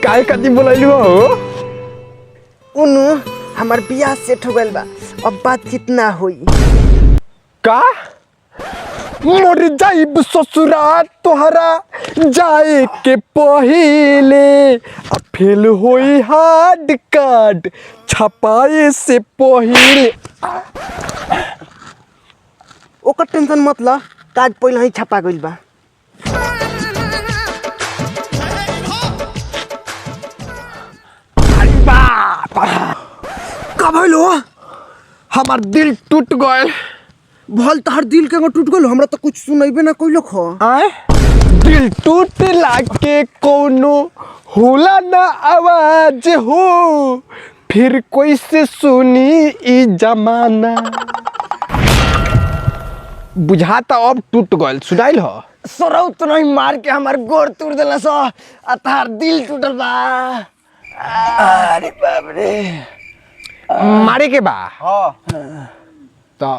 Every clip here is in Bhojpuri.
काहे कति बोलैलु हो उनु हमार बियाह सेट हो गइल बा अब बातचीत ना होई का मोर जाइब ससुरा तोहरा जाए के पहिले अब फेल होई हार्ड कार्ड छपाए से पहिले ओकर टेंशन मत ल कार्ड पहिले ही छपा गइल बा का भइलो हमार दिल टूट गइल भल तहर दिल के टूट गइल हमरा तो कुछ सुनैबे ना कइलो ख आए दिल टूट लागे कोनो होला ना आवाज हो फिर कोई से सुनी ई जमाना बुझाता अब टूट गइल सुनाइल हो सरौ तो नहीं मार के हमार गोड़ तोड़ देला स आ तहार दिल टूटल बा अरे बाप रे मारे के बा हां तो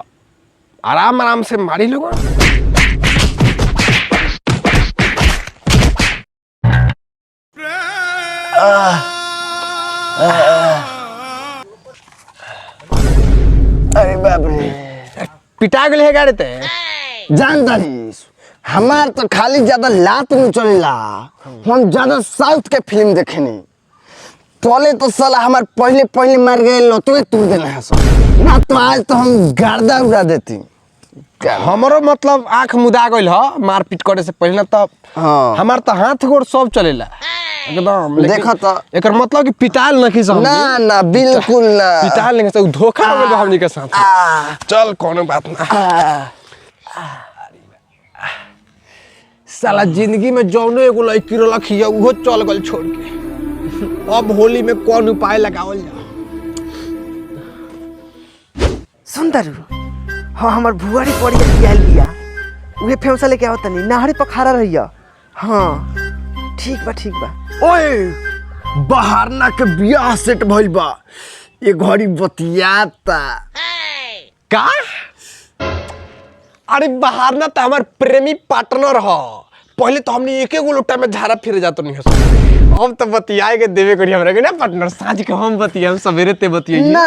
आराम आराम से मारी लोगो अरे बाप रे पिटा गेल है गाड़े ते जानता नहीं हमार तो खाली ज्यादा लात नहीं चलेला हम ज्यादा साउथ के फिल्म देखेनी पहले तो साला हमार पहले पहले मार गए लतवे तोड़ देना है सब ना तो आज तो हम गर्दा उड़ा देती हमरो मतलब आंख मुदा गइल ह मारपीट करे से पहले तब हाँ हमार तो हाथ गोड़ सब चलेला एकदम देखा तो एकर मतलब कि पिटाल न की समझ ना ना बिल्कुल ना पिटाल नहीं से धोखा हो गइल हमनी के साथ चल कोनो बात ना साला जिंदगी में जौनो एगो लड़की रखिए उहो चल गल छोड़ के अब होली में कौन उपाय लगावल जा सुंदर हाँ हमार भुआरी पड़ी बियाल बिया उहे फेवसा लेके आवत नहीं नहरे पर खड़ा रहिया हाँ ठीक बा ओए बहारना के बियाह सेट भइल बा ये घड़ी बतियाता का अरे बहारना तो हमार प्रेमी पार्टनर ह पहले तो हमने एके गो लोटा में झारा फिर जातो नहीं हो अब तो बतियाए के देवे करी हमरा के ना पार्टनर साँझ के हम बतिया हम सवेरे ते बतिया ना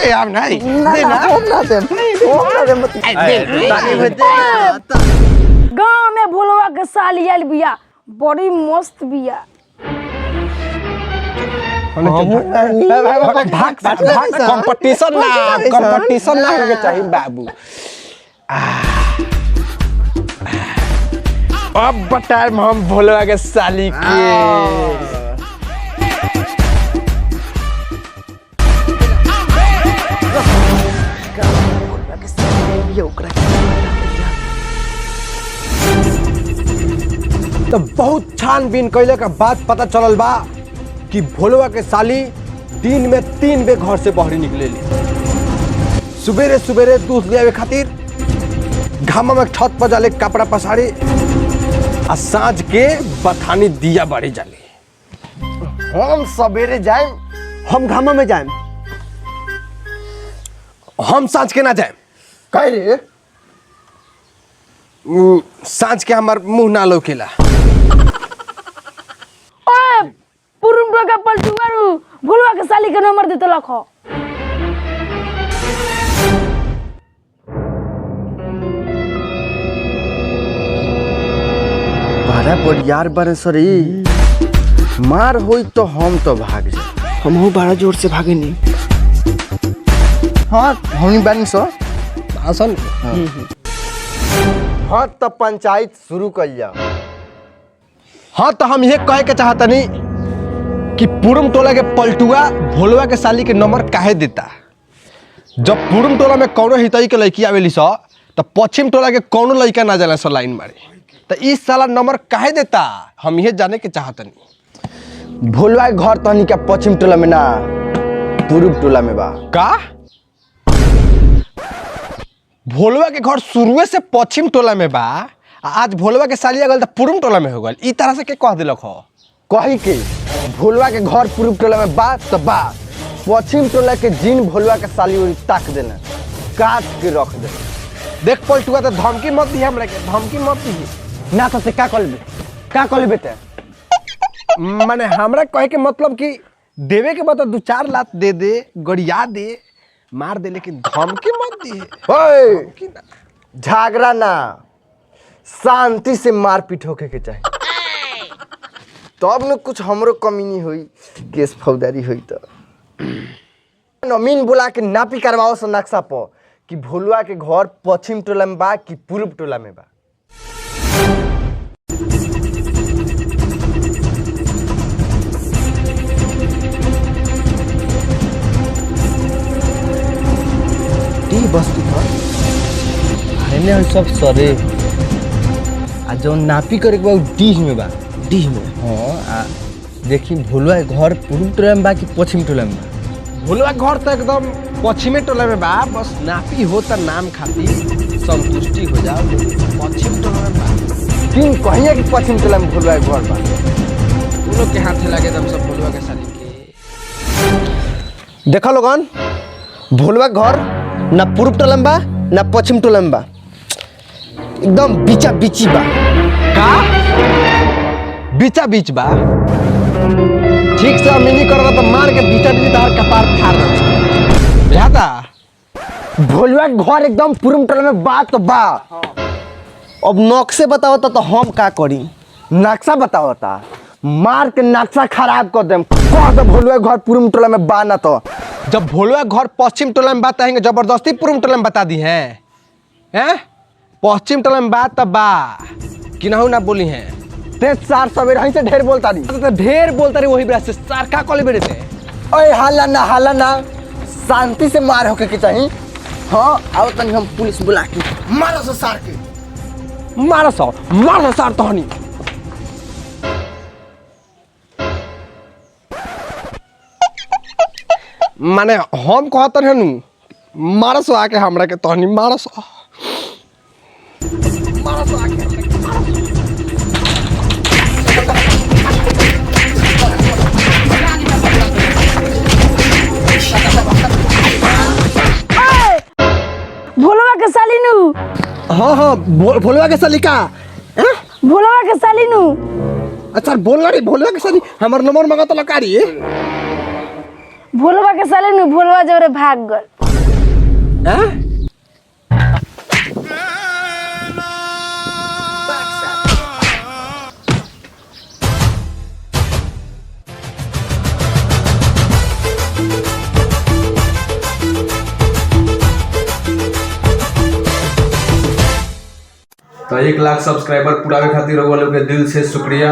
ए आप नहीं ना गाँव में भोलवा के साली आयल बिया बड़ी मस्त बिया कंपटीशन ना होके चाहिए बाबू अब बताए हम भोलवा के साली के तो बहुत छानबीन कैले का बात पता चलल बा कि भोलवा के साली दिन में 3 बे घर से बाहर निकलेली सुबेरे सुबेरे दूध ले आवे खातिर घामा में छत पर जाले कपड़ा पसारे आ साँझ के बथानी दिया बाड़ी जाले हम सवेरे जाए हम घामा में जाए हम साँझ के ना जाए कह रे साँझ के हमार मुंह ना लौकेला ओए पुरुम टोका पलटुआरू भोलवा के साली के नंबर देते लखो बड़ा बड़ियार बने सरी मार होई तो हम तो भाग जाए हम बड़ा जोर से भागे नहीं हाँ हम बानी सो आसन हाँ तो पंचायत शुरू कर जा हाँ तो हम ये कहे के चाहतनी कि पूरम टोला के पलटुआ भोलवा के साली के नंबर काहे देता जब पूरम टोला में कौनो हितई के लड़की आवेली स तो पश्चिम टोला के कौनो लड़का ना जाला स लाइन मारे तो इस साला नंबर काहे देता हम ये जाने के चाहतनी भोलवा के घर तहनी का पश्चिम टोला में ना पूर्व टोला में बा का भोलवा के घर शुरुए से पश्चिम टोला में बा आज भोलवा के साली गल तो पूर्व टोला में हो गल ई तरह से के कह दिलक हो कही के भोलवा के घर पूर्व टोला में बा तो बा पश्चिम टोला के जिन भोलवा के साली ओरी ताक देना काट के रख दे देख पलटुआ तो धमकी मत दी हमरा के धमकी मत दी ना तो से का कर लेबे का कर लेबे ते माने हमरा कहे के मतलब कि देवे के बता 2-4 लात दे दे, गड़िया दे, मार दे, लेकिन धमकी मत दे। ओए झगड़ा ना, शांति से मारपीट होके के चाहिए, तब न कुछ हमरो कमी नहीं हुई, केस फौजदारी हुई। तो नमीन बुला के नापी करवाओ से नक्शा पर कि भोलुआ के घर पश्चिम टोला में बा कि पूर्व टोला में बा। टी बस्ती पर हेने हम सब सरे आ जो नापी करे के बा डीह में बा, डीह में। हां आ देखी भोलुआ के घर पूर्व टोला में बा कि पश्चिम टोला में बा। भोलवा घर तो एकदम पश्चिमे टोला में बा, बस नापी हो त नाम खाती संतुष्टि हो जाओ। पश्चिम टोला में बा, किन कहिए कि पश्चिम टोला में भोलुआ के घर बा। उन लोग के हाथे लगे एकदम सब भोलवा के साली के। देखा लोगन, भोलुआ के घर ना पूर्व टोला में बा ना पश्चिम टोला में बा, एकदम बीचा बीची बा। का बीचा बीच बा? ठीक से अमीनी कर रहा तो मार के बीचा बीच तार कपार फाड़ दे। बुझाता? भोलुआ के घर एकदम पूर्व टोला में बा तो बा। अब नक्शे बताओ तो हम का करी? नक्शा बताओ ता, मार के नक्शा खराब कर देम। कह दो भोलुआ के घर पूर्व टोला में बा ना तो। जब भोलवा घर पश्चिम टोला में बात आएंगे, जबरदस्ती पूर्व टोला में बता दी हैं? हैं? पश्चिम टोला में बात तब बा कि ना हो ना बोली हैं? ते चार सवेरे हई से ढेर बोलता दी। तो ढेर बोलता रही वही ब्रास से सार का कॉले बेरे थे। ओए हाला ना शांति से मार होके के चाहिए। हाँ आओ तनी हम पुलिस बुला के मारो से सार के। मार सार तहनी। माने हम कहत रहनु मारस आके हमरा के तहनी मारस आके भोलवा के साली नु। हाँ भोलुआ के सलीका। भोलवा के साली नु। अच्छा भोलुआ के सली हमार नंबर मांगा तो लकारी। भोलवा के साली नु, भोलवा जोरे भाग गल। तो 1 लाख सब्सक्राइबर पुरावे खातिर रउआ लोग के दिल से शुक्रिया।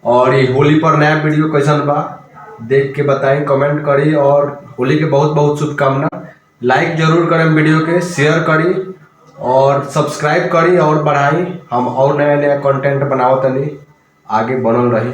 और ये होली पर नया वीडियो कैसन बा देख के बताएं, कमेंट करी। और होली के बहुत बहुत शुभकामना। लाइक जरूर करें वीडियो के, शेयर करी और सब्सक्राइब करी और बढ़ाई। हम और नया नया कंटेंट बनाओ तनी, आगे बनल रही।